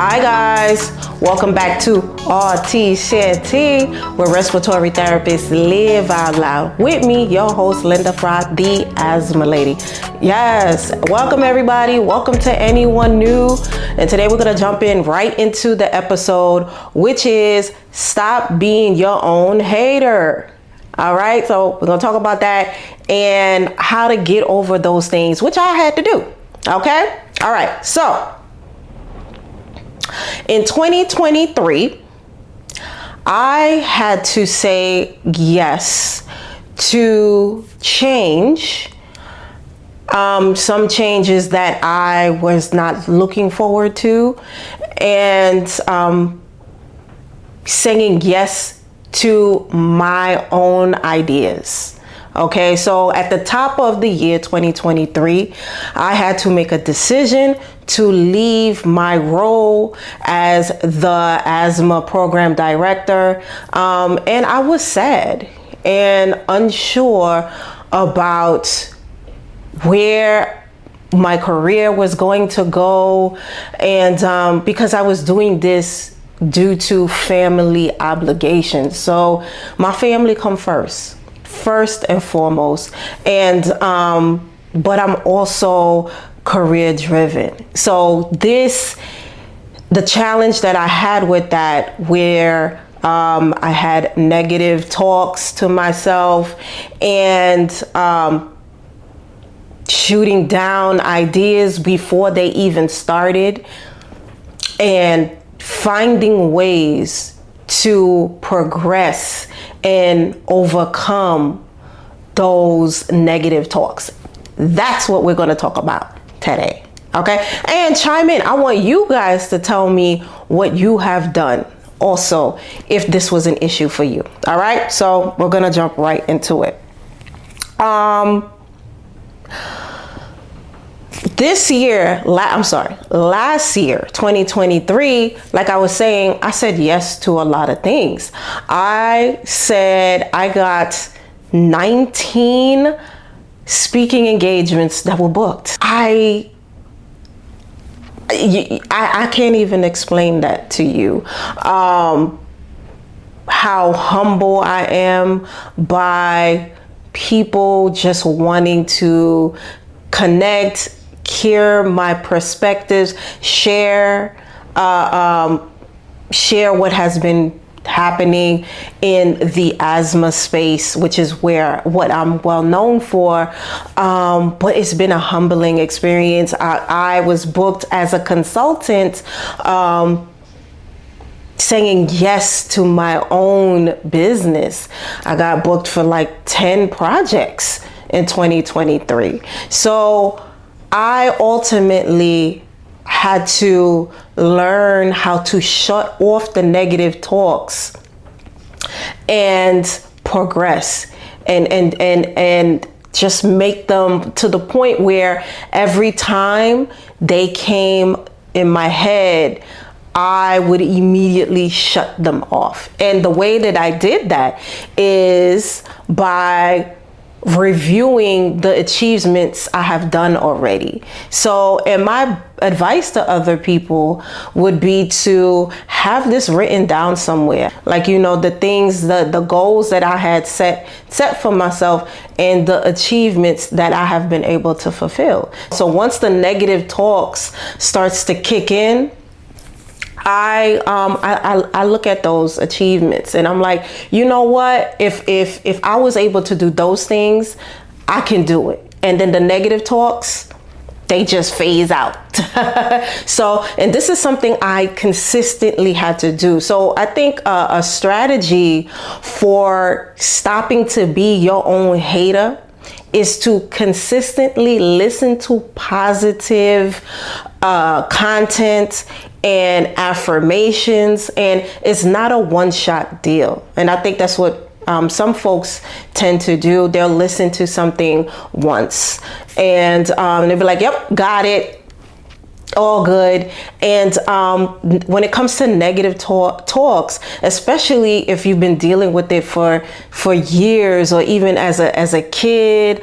Hi guys, welcome back to RT Share Tea, where respiratory therapists live out loud. With me, your host Linda Fry, the Asthma Lady. Yes, welcome everybody. Welcome to anyone new. And today we're gonna jump in right into the episode, which is stop being your own hater. All right, so we're gonna talk about that and how to get over those things, which I had to do. Okay, all right, so in 2023, I had to say yes to change, some changes that I was not looking forward to, and saying yes to my own ideas. Okay, so at the top of the year 2023, I had to make a decision to leave my role as the asthma program director. And I was sad and unsure about where my career was going to go. And because I was doing this due to family obligations. So my family come first and foremost. And, but I'm also career driven. So the challenge that I had with that, where I had negative talks to myself and shooting down ideas before they even started, and finding ways to progress and overcome those negative talks. That's what we're going to talk about today. Okay. And chime in. I want you guys to tell me what you have done also, if this was an issue for you. All right. So we're going to jump right into it. Last year, 2023, like I was saying, I said yes to a lot of things. I said I got 19 speaking engagements that were booked. I can't even explain that to you. How humble I am by people just wanting to connect, hear my perspectives, share what has been happening in the asthma space, which is what I'm well known for. But it's been a humbling experience. I was booked as a consultant, saying yes to my own business. I got booked for like 10 projects in 2023. So I ultimately had to learn how to shut off the negative talks and progress and just make them to the point where every time they came in my head, I would immediately shut them off. And the way that I did that is by reviewing the achievements I have done already. So, and my advice to other people would be to have this written down somewhere. Like, the things, the goals that I had set for myself and the achievements that I have been able to fulfill. So once the negative talks starts to kick in, I look at those achievements and I'm like, you know what? If I was able to do those things, I can do it. And then the negative talks, they just phase out. So, and this is something I consistently had to do. So I think a strategy for stopping to be your own hater is to consistently listen to positive content and affirmations, and it's not a one-shot deal. And I think that's what some folks tend to do. They'll listen to something once and they'll be like, yep, got it, all good. And when it comes to negative talks, especially if you've been dealing with it for years or even as a kid,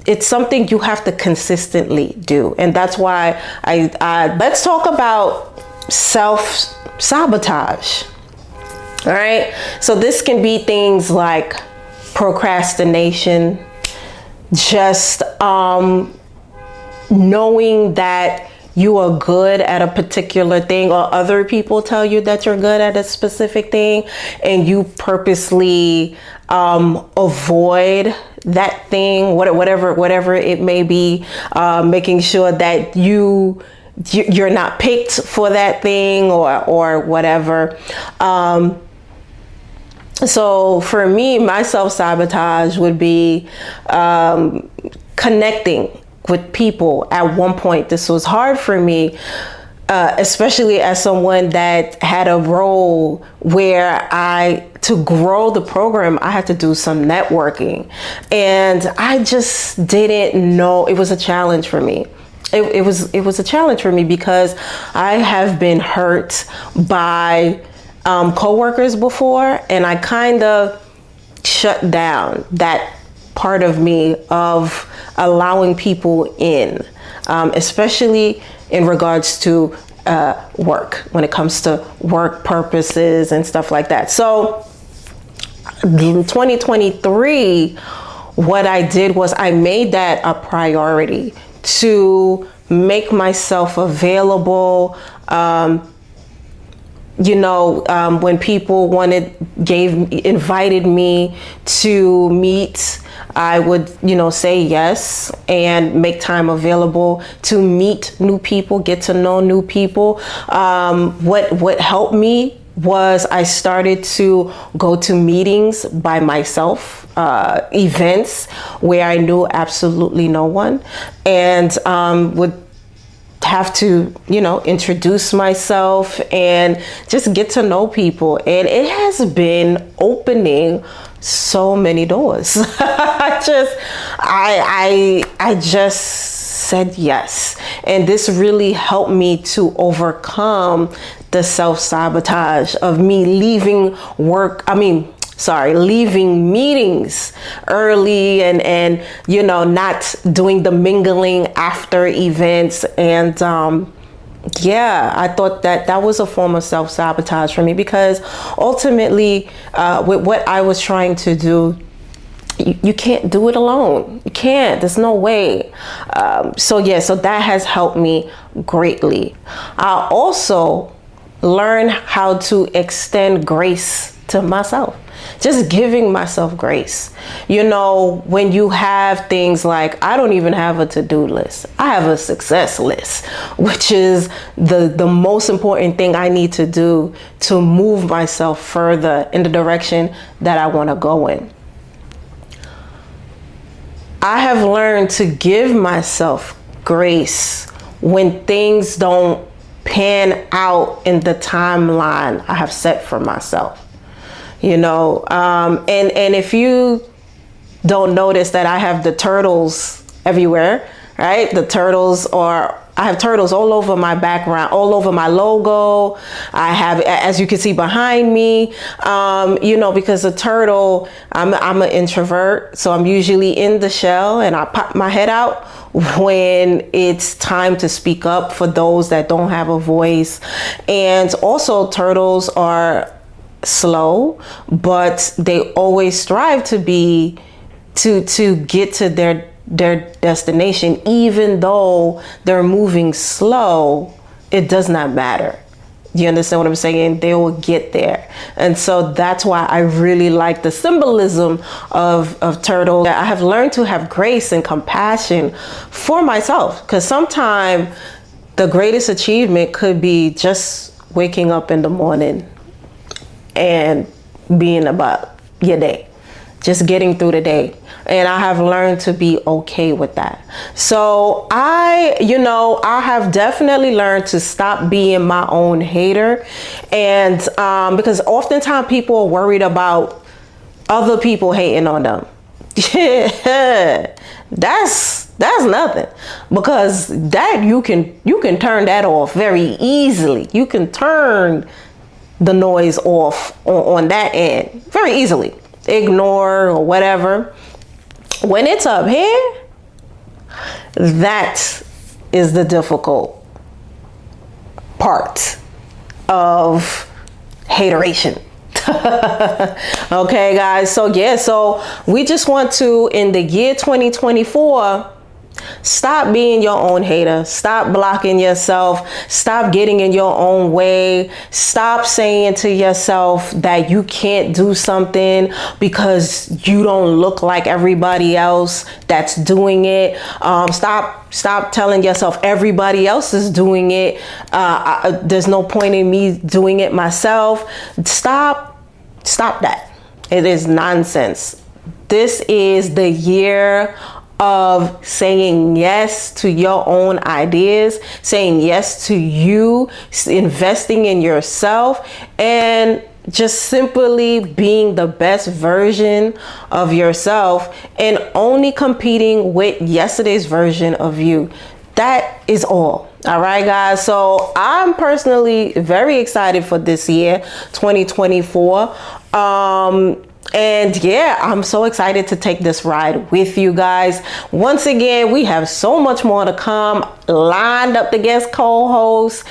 it's something you have to consistently do. And that's why I let's talk about self-sabotage. All right. So this can be things like procrastination, just knowing that you are good at a particular thing, or other people tell you that you're good at a specific thing, and you purposely avoid that thing, whatever it may be, making sure that you're not picked for that thing, or whatever. So for me, my self-sabotage would be connecting with people. At one point, this was hard for me, especially as someone that had a role where to grow the program, I had to do some networking. And I just didn't know, it was a challenge for me. It was a challenge for me because I have been hurt by coworkers before, and I kind of shut down that part of me of allowing people in, especially in regards to work, when it comes to work purposes and stuff like that. So in 2023, what I did was I made that a priority to make myself available. When people invited me to meet, I would, say yes and make time available to meet new people, get to know new people. What helped me was I started to go to meetings by myself, events where I knew absolutely no one, and would have to, introduce myself and just get to know people. And it has been opening so many doors. I just said yes. And this really helped me to overcome the self-sabotage of me leaving meetings early and not doing the mingling after events. And I thought that was a form of self-sabotage for me, because ultimately with what I was trying to do, you can't do it alone. You can't. There's no way. So that has helped me greatly. I also learned how to extend grace to myself. Just giving myself grace. When you have things like, I don't even have a to-do list. I have a success list, which is the most important thing I need to do to move myself further in the direction that I want to go in. I have learned to give myself grace when things don't pan out in the timeline I have set for myself. And if you don't notice that I have the turtles everywhere, right? I have turtles all over my background, all over my logo. I have, as you can see behind me, because a turtle, I'm an introvert. So I'm usually in the shell, and I pop my head out when it's time to speak up for those that don't have a voice. And also, turtles are slow, but they always strive to get to their destination. Even though they're moving slow, it does not matter. Do you understand what I'm saying? They will get there. And so that's why I really like the symbolism of turtles. I have learned to have grace and compassion for myself, because sometimes the greatest achievement could be just waking up in the morning and being about your day, just getting through the day. And I have learned to be okay with that. So I have definitely learned to stop being my own hater. And because oftentimes people are worried about other people hating on them. Yeah, that's nothing, because that you can turn that off very easily. You can turn the noise off on that end very easily, ignore or whatever. When it's up here, That is the difficult part of hateration. Okay, guys. So yeah, so we just want to, in the year 2024, stop being your own hater. Stop blocking yourself. Stop getting in your own way. Stop saying to yourself that you can't do something because you don't look like everybody else that's doing it. Stop telling yourself everybody else is doing it. There's no point in me doing it myself. Stop that. It is nonsense. This is the year of saying yes to your own ideas, saying yes to you, investing in yourself, and just simply being the best version of yourself and only competing with yesterday's version of you. That is all. All right, guys. So I'm personally very excited for this year, 2024. And yeah, I'm so excited to take this ride with you guys. Once again, we have so much more to come, lined up the guest co-hosts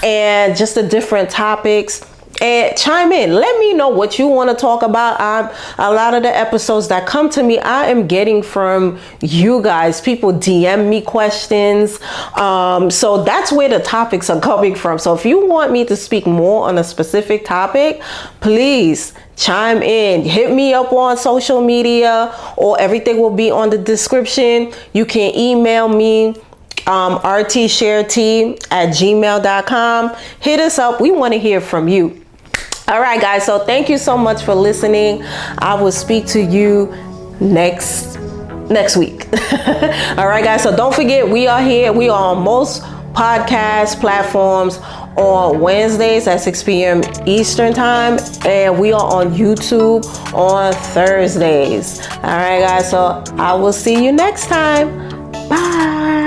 and just the different topics. And chime in. Let me know what you want to talk about. A lot of the episodes that come to me, I am getting from you guys. People DM me questions. So that's where the topics are coming from. So if you want me to speak more on a specific topic, please chime in. Hit me up on social media, or everything will be on the description. You can email me. rtshareteam@gmail.com. Hit us up. We want to hear from you. All right, guys. So thank you so much for listening. I will speak to you next week. All right, guys. So don't forget, we are here. We are on most podcast platforms on Wednesdays at 6 p.m. Eastern time. And we are on YouTube on Thursdays. All right, guys. So I will see you next time. Bye.